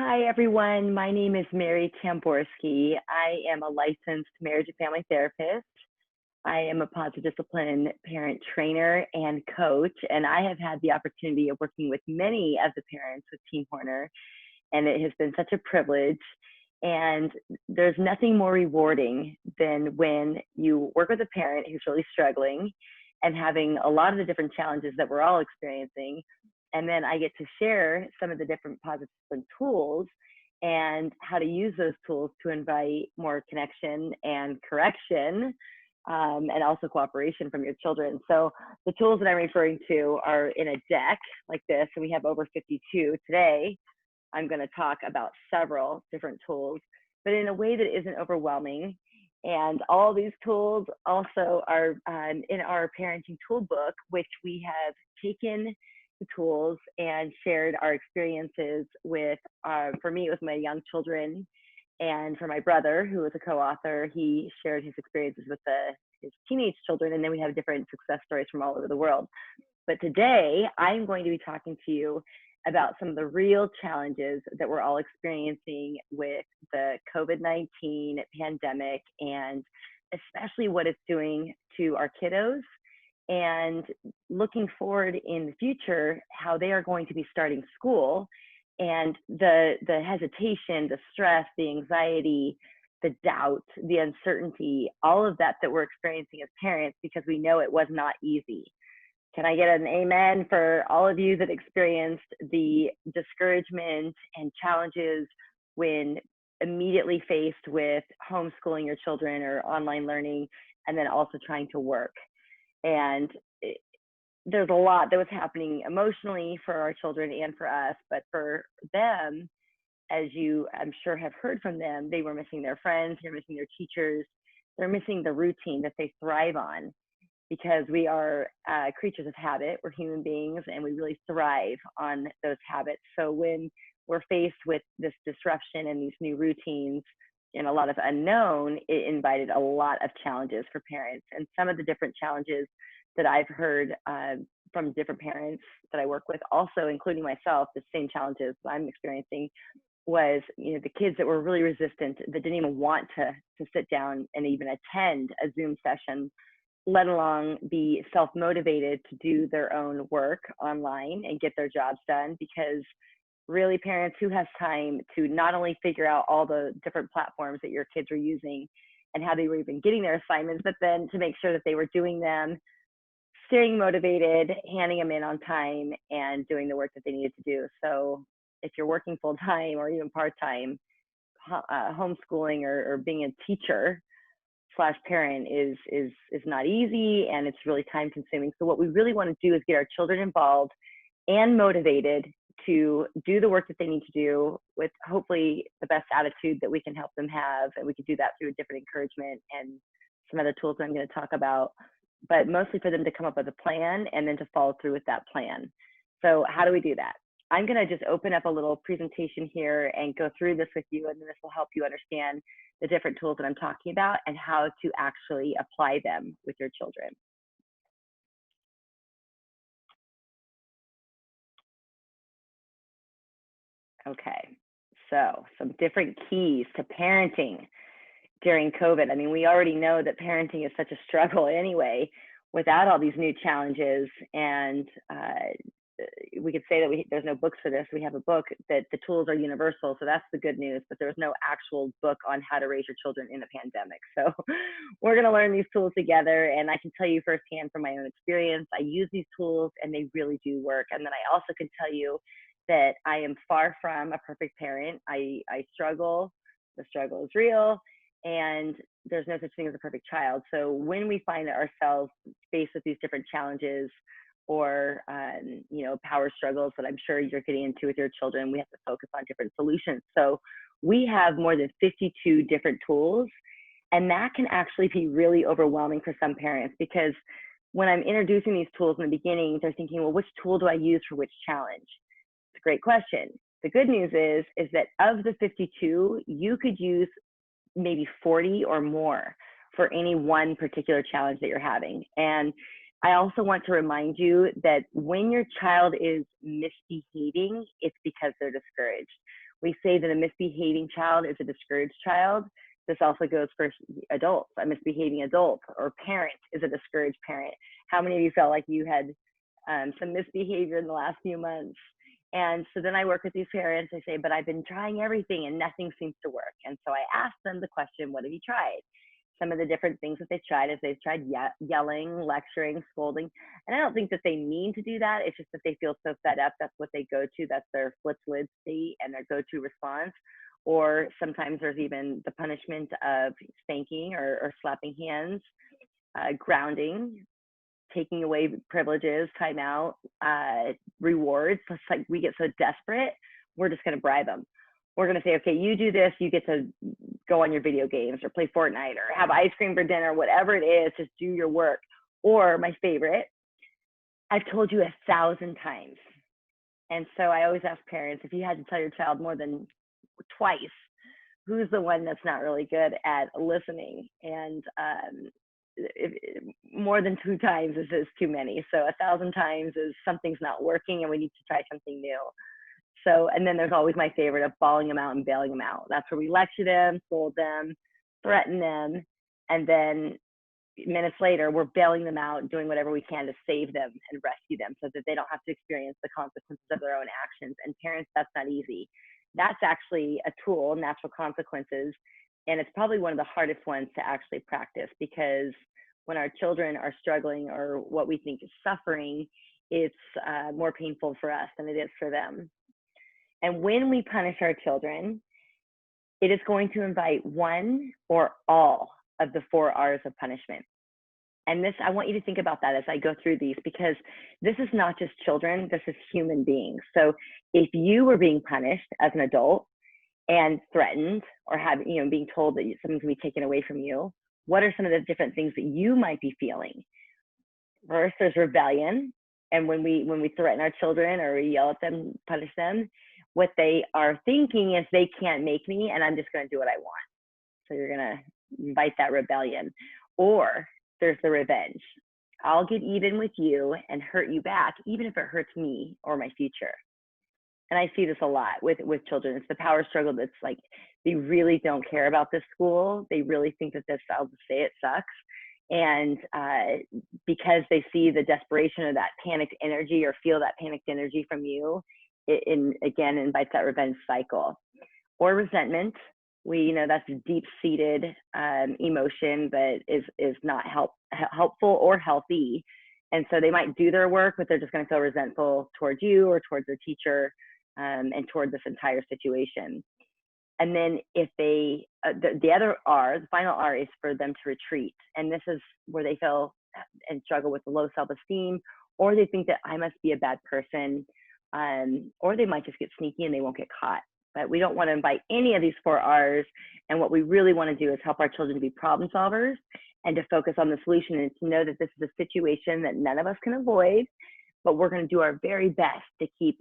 Hi, everyone. My name is Mary Tamborski. I am a licensed marriage and family therapist. I am a positive discipline parent trainer and coach, and I have had the opportunity of working with many of the parents with Team Horner, and it has been such a privilege. And there's nothing more rewarding than when you work with a parent who's really struggling and having a lot of the different challenges that we're all experiencing. And then I get to share some of the different positive discipline tools and how to use those tools to invite more connection and correction, and also cooperation from your children. So the tools that I'm referring to are in a deck like this, and we have over 52 today. I'm going to talk about several different tools, but in a way that isn't overwhelming. And all these tools also are in our parenting toolbook, which we have taken the tools and shared our experiences with, for me, it was my young children, and for my brother, who was a co-author, he shared his experiences with his teenage children, and then we have different success stories from all over the world. But today, I'm going to be talking to you about some of the real challenges that we're all experiencing with the COVID-19 pandemic, and especially what it's doing to our kiddos, and looking forward in the future, how they are going to be starting school, and the hesitation, the stress, the anxiety, the doubt, the uncertainty, all of that we're experiencing as parents, because we know it was not easy. Can I get an amen for all of you that experienced the discouragement and challenges when immediately faced with homeschooling your children or online learning, and then also trying to work? And there's a lot that was happening emotionally for our children and for us, but for them, as you, I'm sure, have heard from them, they were missing their friends, they're missing their teachers, they're missing the routine that they thrive on, because we are creatures of habit. We're human beings, and we really thrive on those habits. So when we're faced with this disruption and these new routines and a lot of unknown, it invited a lot of challenges for parents. And some of the different challenges that I've heard from different parents that I work with, also including myself, the same challenges I'm experiencing, was, the kids that were really resistant, that didn't even want to sit down and even attend a Zoom session, let alone be self-motivated to do their own work online and get their jobs done. Because really, parents, who has time to not only figure out all the different platforms that your kids are using and how they were even getting their assignments, but then to make sure that they were doing them, staying motivated, handing them in on time, and doing the work that they needed to do. So if you're working full-time or even part-time, homeschooling or being a teacher / parent is not easy, and it's really time consuming. So what we really want to do is get our children involved and motivated to do the work that they need to do with hopefully the best attitude that we can help them have. And we can do that through different encouragement and some other tools that I'm going to talk about, but mostly for them to come up with a plan and then to follow through with that plan. So how do we do that? I'm going to just open up a little presentation here and go through this with you, and then this will help you understand the different tools that I'm talking about and how to actually apply them with your children. Okay, so some different keys to parenting during COVID. I mean, we already know that parenting is such a struggle anyway, without all these new challenges. And we could say that there's no books for this. We have a book that the tools are universal, so that's the good news, but there's no actual book on how to raise your children in a pandemic. So we're going to learn these tools together, and I can tell you firsthand from my own experience, I use these tools and they really do work. And then I also can tell you that I am far from a perfect parent. I struggle. The struggle is real, and there's no such thing as a perfect child. So when we find ourselves faced with these different challenges or power struggles that I'm sure you're getting into with your children, we have to focus on different solutions. So we have more than 52 different tools, and that can actually be really overwhelming for some parents, because when I'm introducing these tools in the beginning, they're thinking, well, which tool do I use for which challenge? It's a great question. The good news is that of the 52, you could use maybe 40 or more for any one particular challenge that you're having. And I also want to remind you that when your child is misbehaving, it's because they're discouraged. We say that a misbehaving child is a discouraged child. This also goes for adults. A misbehaving adult or parent is a discouraged parent. How many of you felt like you had some misbehavior in the last few months? And so then I work with these parents. I say, but I've been trying everything and nothing seems to work. And so I ask them the question, what have you tried? Some of the different things that they've tried is they've tried yelling, lecturing, scolding. And I don't think that they mean to do that. It's just that they feel so fed up. That's what they go to. That's their flip lid state and their go-to response. Or sometimes there's even the punishment of spanking or slapping hands, grounding, taking away privileges, timeout, rewards. It's like we get so desperate, we're just going to bribe them. We're going to say, okay, you do this, you get to go on your video games or play Fortnite or have ice cream for dinner, whatever it is, just do your work. Or my favorite, I've told you 1,000 times. And so I always ask parents, if you had to tell your child more than twice, who's the one that's not really good at listening? And more than 2 times is too many. So 1,000 times is something's not working and we need to try something new. So, and then there's always my favorite of bawling them out and bailing them out. That's where we lecture them, scold them, threaten them, and then minutes later, we're bailing them out, doing whatever we can to save them and rescue them so that they don't have to experience the consequences of their own actions. And parents, that's not easy. That's actually a tool, natural consequences, and it's probably one of the hardest ones to actually practice, because when our children are struggling or what we think is suffering, it's more painful for us than it is for them. And when we punish our children, it is going to invite one or all of the 4 R's of punishment. And this, I want you to think about that as I go through these, because this is not just children, this is human beings. So if you were being punished as an adult and threatened or being told that something's gonna be taken away from you, what are some of the different things that you might be feeling? First, there's rebellion. And when we threaten our children or we yell at them, punish them, what they are thinking is they can't make me and I'm just going to do what I want. So you're going to invite that rebellion. Or there's the revenge. I'll get even with you and hurt you back, even if it hurts me or my future. And I see this a lot with children. It's the power struggle that's like, they really don't care about this school. They really think that this, I'll just say it, sucks. And because they see the desperation of that panicked energy or feel that panicked energy from you, it again invites that revenge cycle. Or resentment. That's a deep-seated emotion that is not helpful or healthy. And so they might do their work, but they're just going to feel resentful towards you or towards their teacher and toward this entire situation. And then if they, the other R, the final R, is for them to retreat. And this is where they feel and struggle with the low self-esteem, or they think that I must be a bad person, or they might just get sneaky and they won't get caught. But we don't want to invite any of these 4 R's. And what we really want to do is help our children to be problem solvers and to focus on the solution and to know that this is a situation that none of us can avoid, but we're going to do our very best to keep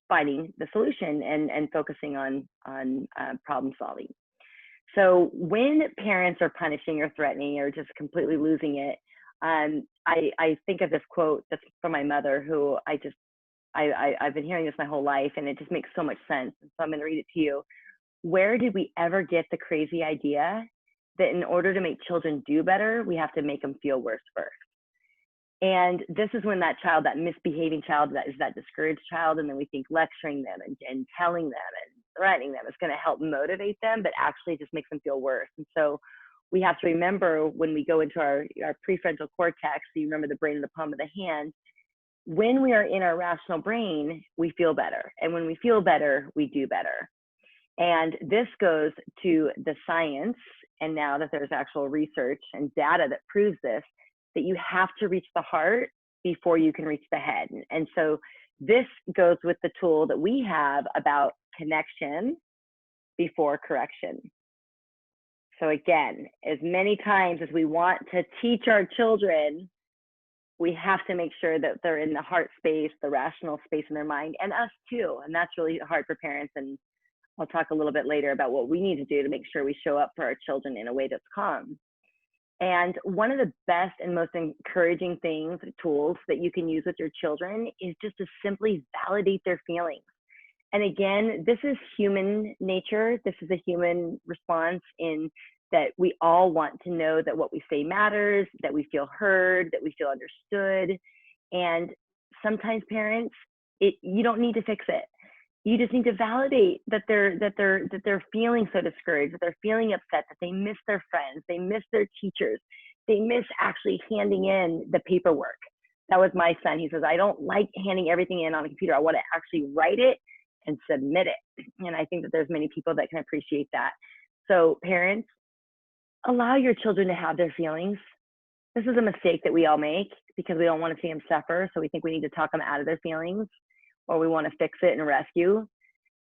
finding the solution and focusing on problem solving. So when parents are punishing or threatening or just completely losing it, I think of this quote that's from my mother, who I've been hearing this my whole life, and it just makes so much sense. So I'm going to read it to you. Where did we ever get the crazy idea that in order to make children do better, we have to make them feel worse first? And this is when that child, that misbehaving child, that is that discouraged child, and then we think lecturing them and telling them and threatening them is going to help motivate them, but actually just makes them feel worse. And so we have to remember, when we go into our prefrontal cortex, so you remember the brain in the palm of the hand, when we are in our rational brain, we feel better. And when we feel better, we do better. And this goes to the science, and now that there's actual research and data that proves this, that you have to reach the heart before you can reach the head. And so this goes with the tool that we have about connection before correction. So again, as many times as we want to teach our children, we have to make sure that they're in the heart space, the rational space in their mind, and us too. And that's really hard for parents. And I'll talk a little bit later about what we need to do to make sure we show up for our children in a way that's calm. And one of the best and most encouraging tools that you can use with your children is just to simply validate their feelings. And again, this is human nature. This is a human response in that we all want to know that what we say matters, that we feel heard, that we feel understood. And sometimes parents, you don't need to fix it. You just need to validate that they're feeling so discouraged, that they're feeling upset, that they miss their friends, they miss their teachers, they miss actually handing in the paperwork. That was my son. He says, I don't like handing everything in on a computer. I want to actually write it and submit it. And I think that there's many people that can appreciate that. So parents, allow your children to have their feelings. This is a mistake that we all make because we don't want to see them suffer. So we think we need to talk them out of their feelings, or we want to fix it and rescue.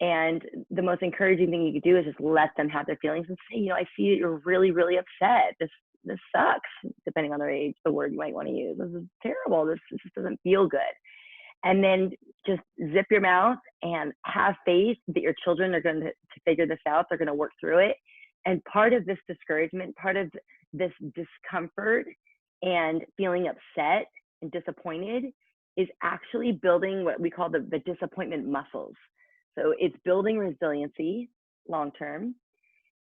And the most encouraging thing you could do is just let them have their feelings and say, you know, I see that you're really, really upset. This sucks, depending on their age, the word you might want to use. This is terrible. This just doesn't feel good. And then just zip your mouth and have faith that your children are going to figure this out. They're going to work through it. And part of this discouragement, part of this discomfort and feeling upset and disappointed is actually building what we call the disappointment muscles. So it's building resiliency long-term.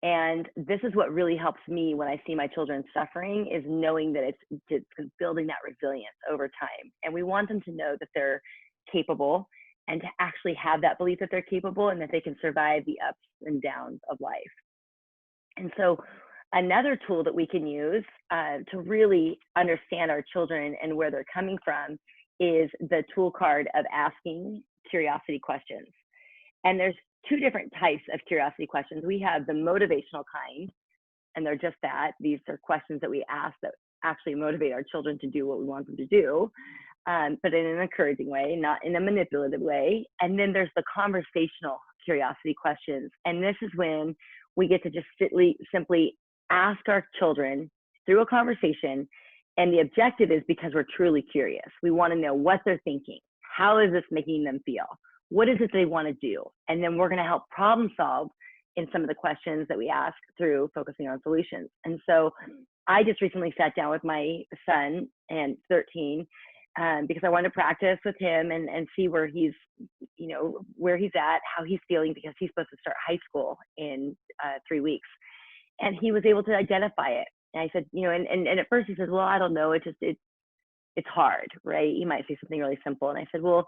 And this is what really helps me when I see my children suffering, is knowing that it's building that resilience over time. And we want them to know that they're capable, and to actually have that belief that they're capable and that they can survive the ups and downs of life. And so another tool that we can use to really understand our children and where they're coming from is the tool card of asking curiosity questions. And there's two different types of curiosity questions. We have the motivational kind, and they're just that. These are questions that we ask that actually motivate our children to do what we want them to do, but in an encouraging way, not in a manipulative way. And then there's the conversational curiosity questions. And this is when we get to just simply ask our children through a conversation. And the objective is because we're truly curious. We want to know what they're thinking. How is this making them feel? What is it they want to do? And then we're going to help problem solve in some of the questions that we ask through focusing on solutions. And so I just recently sat down with my son, and 13, because I wanted to practice with him and see where he's, where he's at, how he's feeling, because he's supposed to start high school in 3 weeks. And he was able to identify it. And I said, and at first he says, well, I don't know. It's hard, right? You might say something really simple. And I said, well,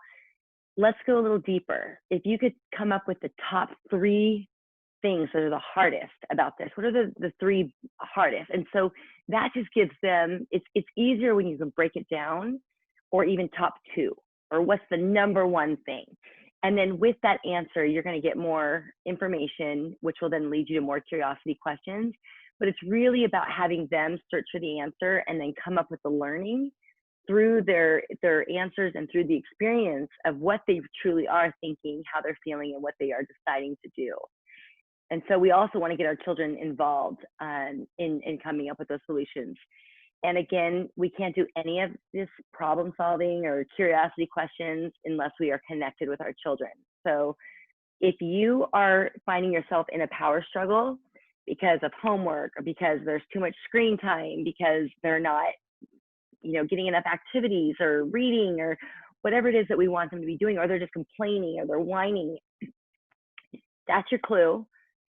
let's go a little deeper. If you could come up with the top 3 things that are the hardest about this, what are the 3 hardest? And so that just gives them, it's easier when you can break it down, or even top 2, or what's the number 1 thing. And then with that answer, you're going to get more information, which will then lead you to more curiosity questions. But it's really about having them search for the answer and then come up with the learning through their answers and through the experience of what they truly are thinking, how they're feeling, and what they are deciding to do. And so we also want to get our children involved in coming up with those solutions. And again, we can't do any of this problem solving or curiosity questions unless we are connected with our children. So if you are finding yourself in a power struggle because of homework, or because there's too much screen time, because they're not getting enough activities or reading or whatever it is that we want them to be doing, or they're just complaining or they're whining, that's your clue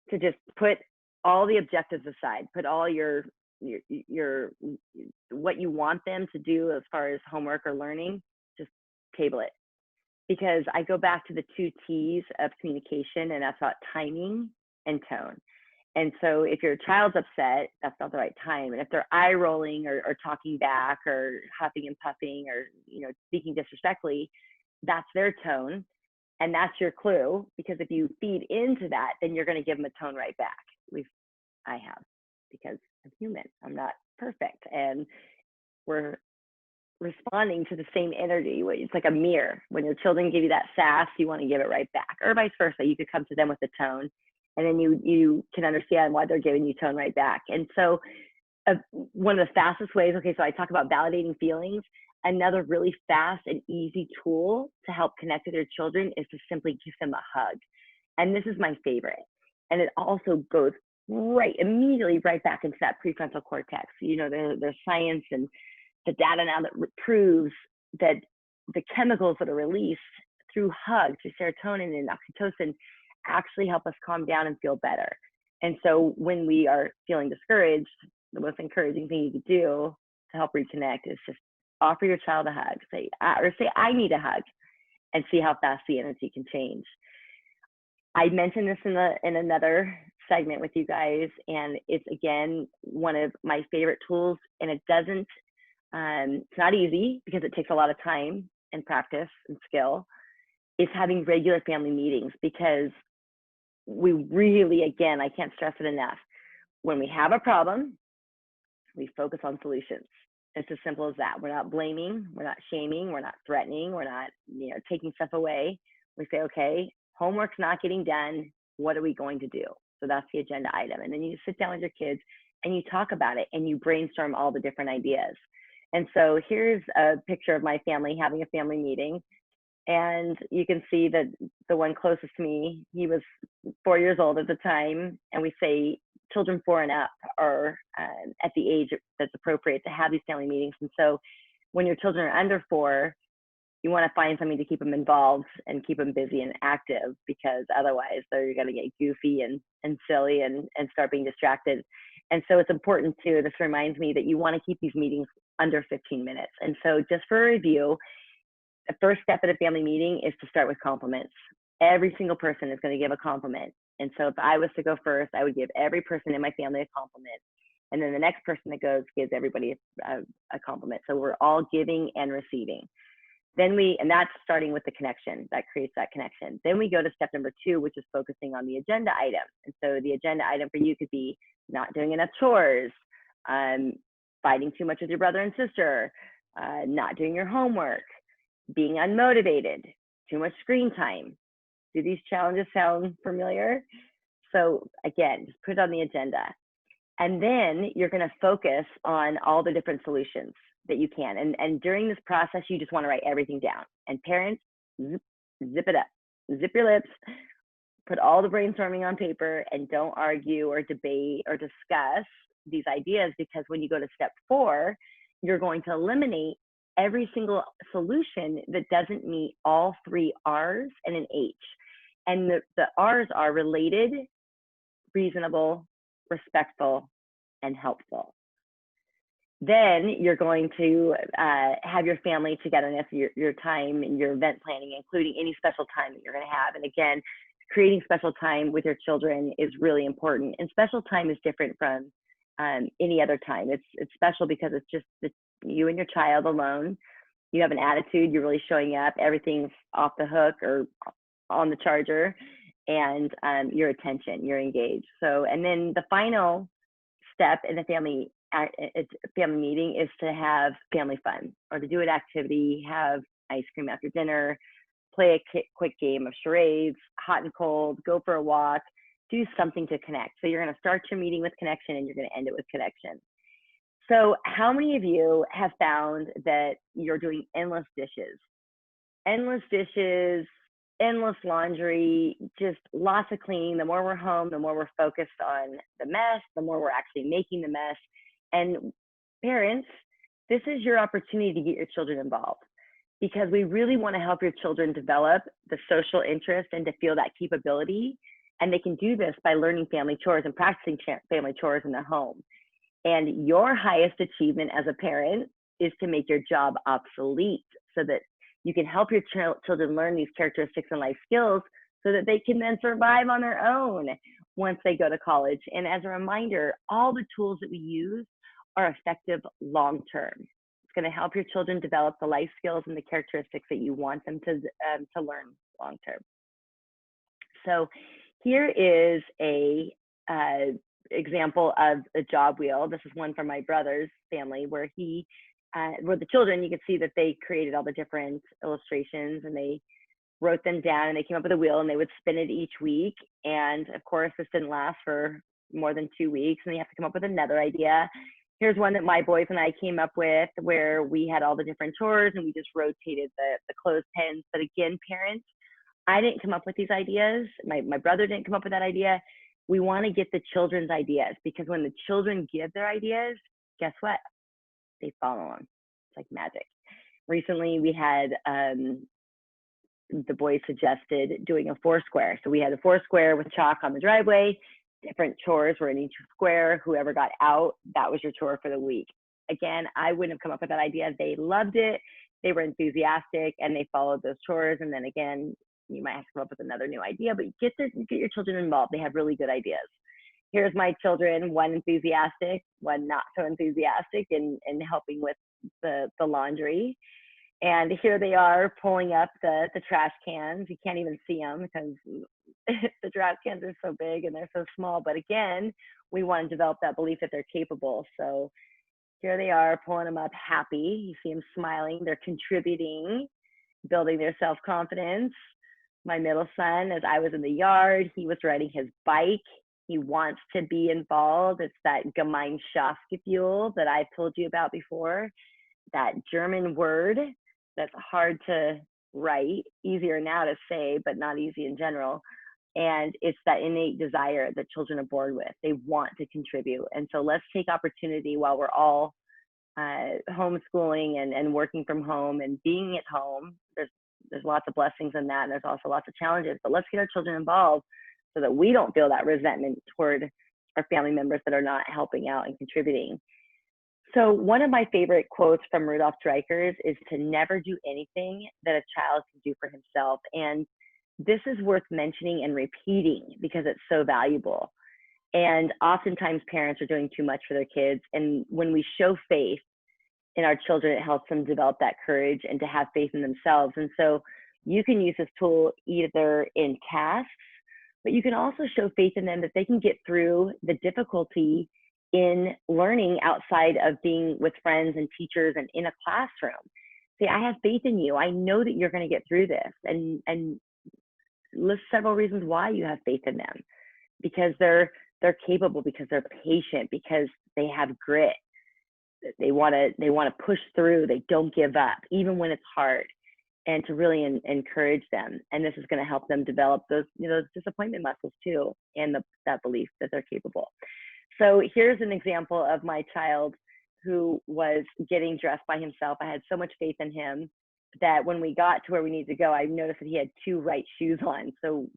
to just put all the objectives aside, put all your what you want them to do as far as homework or learning, just table it. Because I go back to the 2 T's of communication, and that's about timing and tone. And so if your child's upset, that's not the right time. And if they're eye rolling or talking back or huffing and puffing or speaking disrespectfully, that's their tone. And that's your clue, because if you feed into that, then you're going to give them a tone right back. I have, because I'm human. I'm not perfect. And we're responding to the same energy. It's like a mirror. When your children give you that sass, you want to give it right back, or vice versa. You could come to them with a tone, and then you can understand why they're giving you tone right back. And so one of the fastest ways, so I talk about validating feelings. Another really fast and easy tool to help connect with your children is to simply give them a hug. And this is my favorite. And it also goes immediately right back into that prefrontal cortex. There's science and the data now that proves that the chemicals that are released through hugs, through serotonin and oxytocin, actually help us calm down and feel better. And so when we are feeling discouraged, the most encouraging thing you could do to help reconnect is just offer your child a hug, say, I need a hug, and see how fast the energy can change. I mentioned this in another segment with you guys, and it's again one of my favorite tools. And it doesn't, it's not easy because it takes a lot of time and practice and skill. Is having regular family meetings, because we really, again, I can't stress it enough. When we have a problem, we focus on solutions. It's as simple as that. We're not blaming, we're not shaming, we're not threatening, we're not, taking stuff away. We say, okay, homework's not getting done. What are we going to do? So that's the agenda item. And then you sit down with your kids and you talk about it and you brainstorm all the different ideas. And so here's a picture of my family having a family meeting. And you can see that the one closest to me, he was 4 years old at the time. And we say children 4 and up are at the age that's appropriate to have these family meetings. And so when your children are under 4, you want to find something to keep them involved and keep them busy and active, because otherwise they're going to get goofy and silly and start being distracted. And so it's important too, this reminds me that you want to keep these meetings under 15 minutes. And so just for a review, the first step at a family meeting is to start with compliments. Every single person is going to give a compliment. And so if I was to go first, I would give every person in my family a compliment. And then the next person that goes gives everybody a compliment. So we're all giving and receiving. And that's starting with the connection, that creates that connection. Then we go to step number 2, which is focusing on the agenda item. And so the agenda item for you could be not doing enough chores, fighting too much with your brother and sister, not doing your homework, being unmotivated, too much screen time. Do these challenges sound familiar? So again, just put it on the agenda. And then you're going to focus on all the different solutions that you can. And during this process, you just want to write everything down. And parents, zip it up, zip your lips, put all the brainstorming on paper, and don't argue or debate or discuss these ideas, because when you go to step 4, you're going to eliminate every single solution that doesn't meet all 3 R's and an H. And the R's are related, reasonable, respectful, and helpful. Then you're going to have your family togetherness, your time and your event planning, including any special time that you're going to have. And again, creating special time with your children is really important. And special time is different from any other time. It's special because it's just you and your child alone. You have an attitude, you're really showing up, everything's off the hook or on the charger, and your attention, you're engaged. So, and then the final step in the family meeting is to have family fun, or to do an activity, have ice cream after dinner, play a quick game of charades, hot and cold, go for a walk, do something to connect. So you're going to start your meeting with connection and you're going to end it with connection. So how many of you have found that you're doing endless dishes, endless laundry, just lots of cleaning? The more we're home, the more we're focused on the mess, the more we're actually making the mess. And parents, this is your opportunity to get your children involved, because we really want to help your children develop the social interest and to feel that capability. And they can do this by learning family chores and practicing family chores in the home. And your highest achievement as a parent is to make your job obsolete, so that you can help your children learn these characteristics and life skills so that they can then survive on their own once they go to college. And as a reminder, all the tools that we use are effective long-term. It's going to help your children develop the life skills and the characteristics that you want them to learn long-term. So here is a example of a job wheel. This is one from my brother's family, where where the children, you can see that they created all the different illustrations and they wrote them down, and they came up with a wheel and they would spin it each week. And of course, this didn't last for more than 2 weeks, and they have to come up with another idea. Here's one that my boys and I came up with, where we had all the different chores and we just rotated the clothespins. But again, parents, I didn't come up with these ideas. My brother didn't come up with that idea. We want to get the children's ideas, because when the children give their ideas, guess what? They follow them. It's like magic. Recently, we had the boys suggested doing a 4-square. So we had a 4-square with chalk on the driveway, different chores were in each square. Whoever got out, that was your chore for the week. Again, I wouldn't have come up with that idea. They loved it. They were enthusiastic and they followed those chores. And then again, you might have to come up with another new idea, but get your children involved. They have really good ideas. Here's my children, one enthusiastic, one not so enthusiastic in helping with the laundry. And here they are pulling up the trash cans. You can't even see them because the trash cans are so big and they're so small. But again, we want to develop that belief that they're capable. So here they are pulling them up happy. You see them smiling. They're contributing, building their self-confidence. My middle son, as I was in the yard, he was riding his bike. He wants to be involved. It's that Gemeinschaftsgefühl that I've told you about before, that German word that's hard to write, easier now to say, but not easy in general. And it's that innate desire that children are born with. They want to contribute. And so let's take opportunity while we're all homeschooling and working from home and being at home. There's lots of blessings in that, and there's also lots of challenges, but let's get our children involved so that we don't feel that resentment toward our family members that are not helping out and contributing. So one of my favorite quotes from Rudolf Dreikurs is to never do anything that a child can do for himself. And this is worth mentioning and repeating because it's so valuable. And oftentimes parents are doing too much for their kids. And when we show faith in our children, it helps them develop that courage and to have faith in themselves. And so you can use this tool either in tasks, but you can also show faith in them that they can get through the difficulty in learning outside of being with friends and teachers and in a classroom. Say, I have faith in you. I know that you're going to get through this, and list several reasons why you have faith in them, because they're capable, because they're patient, because they have grit. They want to push through. They don't give up, even when it's hard, and to really encourage them. And this is going to help them develop those disappointment muscles too, and that belief that they're capable. So here's an example of my child who was getting dressed by himself. I had so much faith in him that when we got to where we needed to go, I noticed that he had 2 right shoes on. So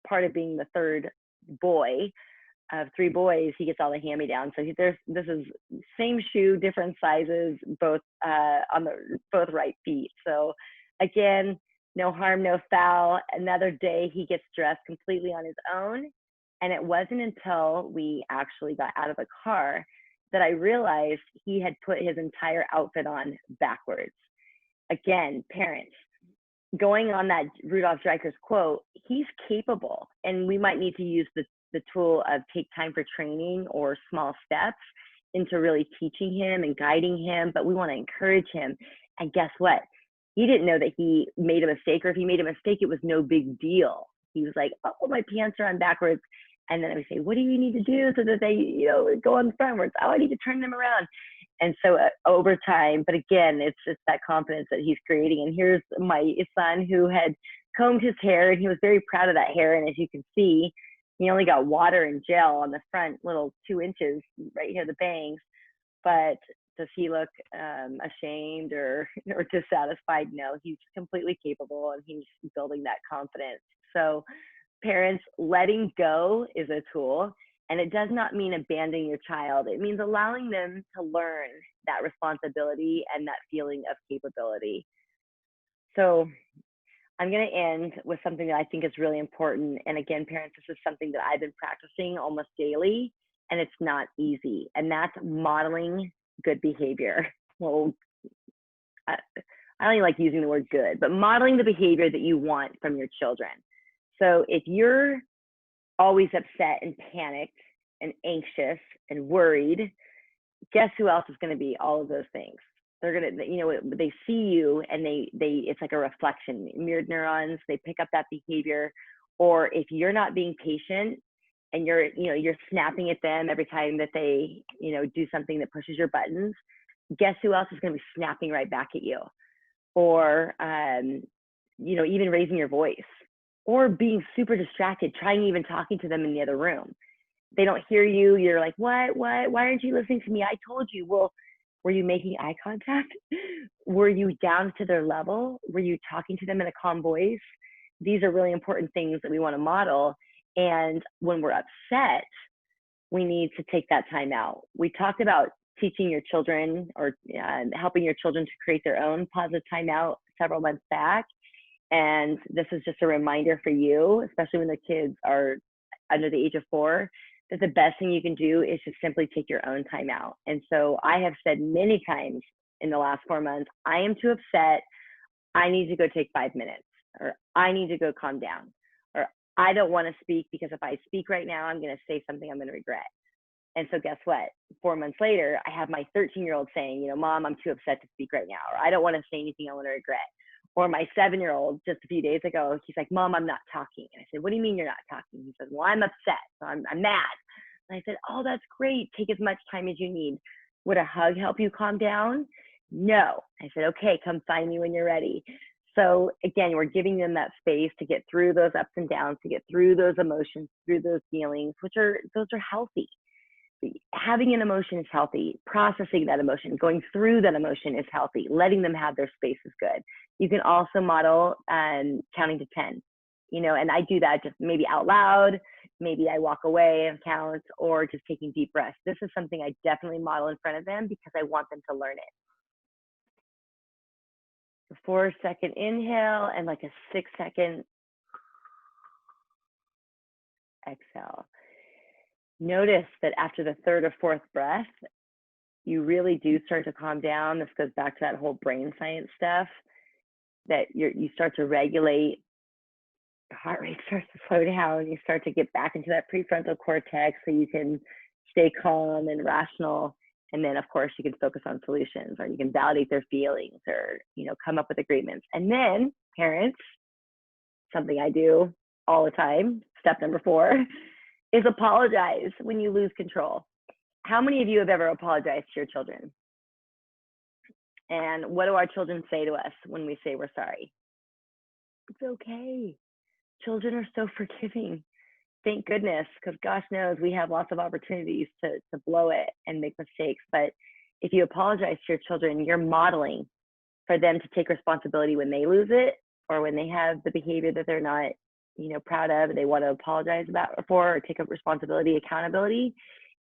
part of being the third boy of 3 boys, he gets all the hand-me-downs. So this is same shoe, different sizes, both on both right feet. So again, no harm, no foul. Another day he gets dressed completely on his own. And it wasn't until we actually got out of the car that I realized he had put his entire outfit on backwards. Again, parents, going on that Rudolf Dreikurs quote, he's capable. And we might need to use the tool of take time for training or small steps into really teaching him and guiding him. But we want to encourage him. And guess what? He didn't know that he made a mistake, or if he made a mistake, it was no big deal. He was like, oh, my pants are on backwards. And then I would say, what do you need to do so that they, go on frontwards? Oh, I need to turn them around. And so over time, but again, it's just that confidence that he's creating. And here's my son who had combed his hair, and he was very proud of that hair. And as you can see, he only got water and gel on the front little 2 inches right here, the bangs. But does he look ashamed or dissatisfied? No, he's completely capable, and he's building that confidence. So parents, letting go is a tool, and it does not mean abandoning your child. It means allowing them to learn that responsibility and that feeling of capability. So I'm going to end with something that I think is really important. And again, parents, this is something that I've been practicing almost daily, and it's not easy. And that's modeling good behavior. Well, I don't like using the word good, but modeling the behavior that you want from your children. So if you're always upset and panicked and anxious and worried, guess who else is going to be all of those things? They're going to, they see you, and it's like a reflection, mirrored neurons, they pick up that behavior. Or if you're not being patient and you're snapping at them every time that they, do something that pushes your buttons, guess who else is going to be snapping right back at you? Or, even raising your voice, or being super distracted, trying even talking to them in the other room. They don't hear you. You're like, what? Why aren't you listening to me? I told you. Well, Were you making eye contact? Were you down to their level? Were you talking to them in a calm voice? These are really important things that we want to model. And when we're upset, we need to take that time out. We talked about teaching your children or helping your children to create their own positive timeout several months back. And this is just a reminder for you, especially when the kids are under the age of 4, that the best thing you can do is just simply take your own time out. And so I have said many times in the last 4 months, I am too upset. I need to go take 5 minutes, or I need to go calm down, or I don't want to speak because if I speak right now, I'm going to say something I'm going to regret. And so guess what? 4 months later, I have my 13-year-old saying, Mom, I'm too upset to speak right now, or I don't want to say anything I want to regret. Or my 7-year-old just a few days ago, he's like, Mom, I'm not talking. And I said, what do you mean you're not talking? He says, well, I'm upset, so I'm mad. And I said, oh, that's great. Take as much time as you need. Would a hug help you calm down? No. I said, okay, come find me when you're ready. So again, we're giving them that space to get through those ups and downs, to get through those emotions, through those feelings, those are healthy. Having an emotion is healthy. Processing that emotion, going through that emotion is healthy. Letting them have their space is good. You can also model counting to 10, and I do that just maybe out loud. Maybe I walk away and count, or just taking deep breaths. This is something I definitely model in front of them because I want them to learn it. A 4-second inhale and like a 6-second exhale. Notice that after the 3rd or 4th breath, you really do start to calm down. This goes back to that whole brain science stuff, that you start to regulate, your heart rate starts to slow down, you start to get back into that prefrontal cortex so you can stay calm and rational. And then, of course, you can focus on solutions, or you can validate their feelings, or, come up with agreements. And then, parents, something I do all the time, step number 4, is apologize when you lose control. How many of you have ever apologized to your children? And what do our children say to us when we say we're sorry? It's okay. Children are so forgiving. Thank goodness, because gosh knows we have lots of opportunities to blow it and make mistakes. But if you apologize to your children, you're modeling for them to take responsibility when they lose it, or when they have the behavior that they're not proud of, they want to apologize for, or take up responsibility, accountability,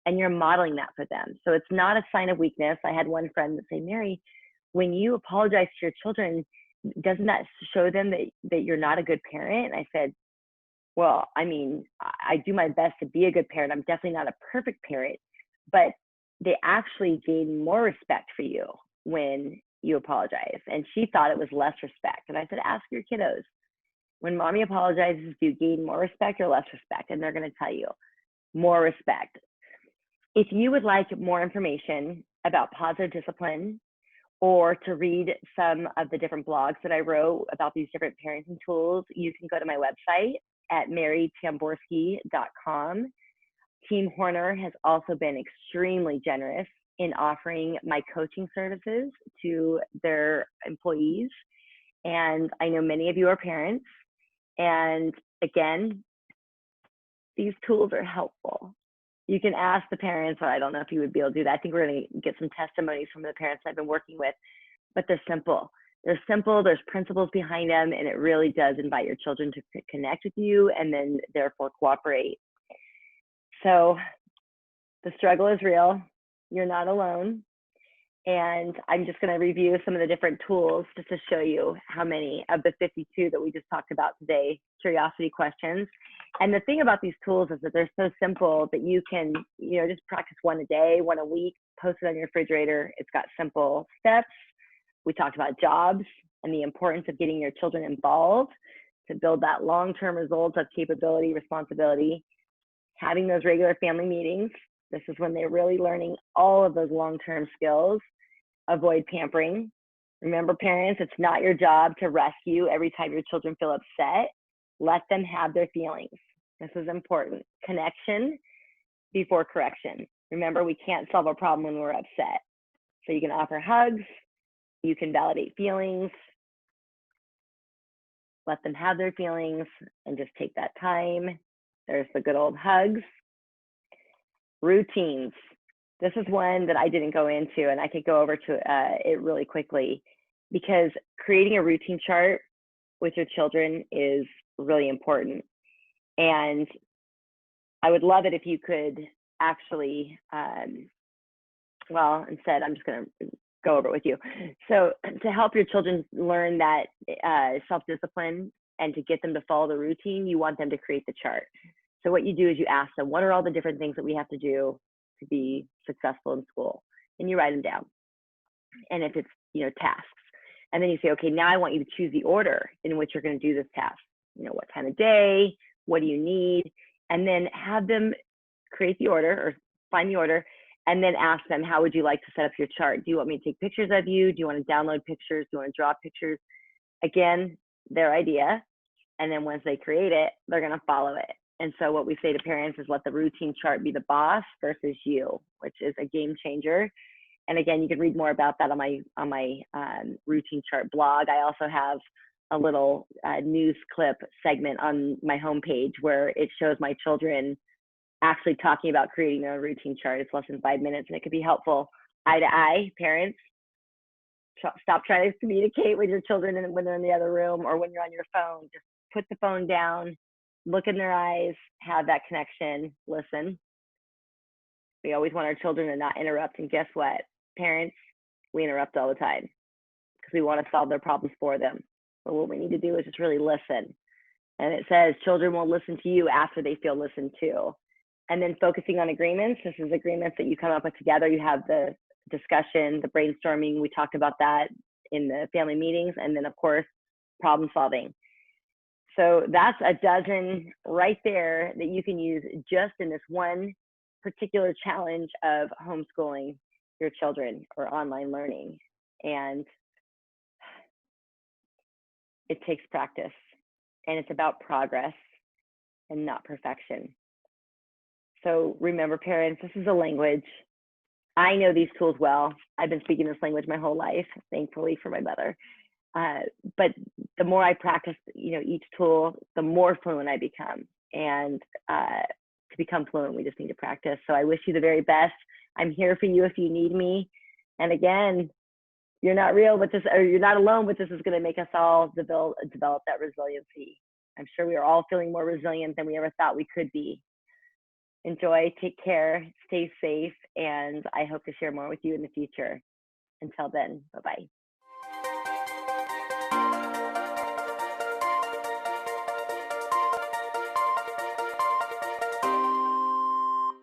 and you're modeling that for them. So it's not a sign of weakness. I had one friend that say, Mary, when you apologize to your children, doesn't that show them that you're not a good parent? And I said, well, I mean, I do my best to be a good parent. I'm definitely not a perfect parent, but they actually gain more respect for you when you apologize. And she thought it was less respect. And I said, ask your kiddos, when mommy apologizes, do you gain more respect or less respect? And they're going to tell you more respect. If you would like more information about positive discipline, or to read some of the different blogs that I wrote about these different parenting tools, you can go to my website at marytamborski.com. Team Horner has also been extremely generous in offering my coaching services to their employees. And I know many of you are parents. And again, these tools are helpful. You can ask the parents, or I don't know if you would be able to do that. I think we're going to get some testimonies from the parents I've been working with, but they're simple. They're simple, there's principles behind them, and it really does invite your children to connect with you and then therefore cooperate. So the struggle is real. You're not alone. And I'm just going to review some of the different tools just to show you how many of the 52 that we just talked about today, curiosity questions. And the thing about these tools is that they're so simple that you can, just practice one a day, one a week, post it on your refrigerator. It's got simple steps. We talked about jobs and the importance of getting your children involved to build that long-term results of capability, responsibility, having those regular family meetings. This is when they're really learning all of those long-term skills. Avoid pampering. Remember, parents, it's not your job to rescue every time your children feel upset. Let them have their feelings. This is important. Connection before correction. Remember, we can't solve a problem when we're upset. So you can offer hugs. You can validate feelings. Let them have their feelings and just take that time. There's the good old hugs. Routines. This is one that I didn't go into, and I could go over to it really quickly, because creating a routine chart with your children is really important. And I would love it if you could actually, well, instead, I'm just going to go over it with you. So to help your children learn that self-discipline and to get them to follow the routine, you want them to create the chart. So what you do is you ask them, what are all the different things that we have to do to be successful in school? And you write them down. And if it's, tasks. And then you say, okay, now I want you to choose the order in which you're going to do this task. What time of day, what do you need? And then have them create the order or find the order, and then ask them, how would you like to set up your chart? Do you want me to take pictures of you? Do you want to download pictures? Do you want to draw pictures? Again, their idea. And then once they create it, they're going to follow it. And so what we say to parents is let the routine chart be the boss versus you, which is a game changer. And again, you can read more about that on my routine chart blog. I also have a little news clip segment on my homepage where it shows my children actually talking about creating their routine chart. It's less than 5 minutes, and it could be helpful. Eye to eye, parents, stop trying to communicate with your children when they're in the other room or when you're on your phone. Just put the phone down, look in their eyes, have that connection, listen. We always want our children to not interrupt, and guess what? Parents, we interrupt all the time because we want to solve their problems for them. But what we need to do is just really listen. And it says children will listen to you after they feel listened to. And then focusing on agreements. This is agreements that you come up with together. You have the discussion, the brainstorming. We talked about that in the family meetings. And then, of course, problem solving. So that's a dozen right there that you can use just in this one particular challenge of homeschooling your children or online learning. And it takes practice, and it's about progress and not perfection. So remember, parents, this is a language. I know these tools well. I've been speaking this language my whole life, thankfully for my mother. But the more I practice, each tool, the more fluent I become. And to become fluent, we just need to practice. So I wish you the very best. I'm here for you if you need me. And again, you're not real with this, or you're not alone, but this is going to make us all develop that resiliency. I'm sure we are all feeling more resilient than we ever thought we could be. Enjoy, take care, stay safe, and I hope to share more with you in the future. Until then, bye-bye.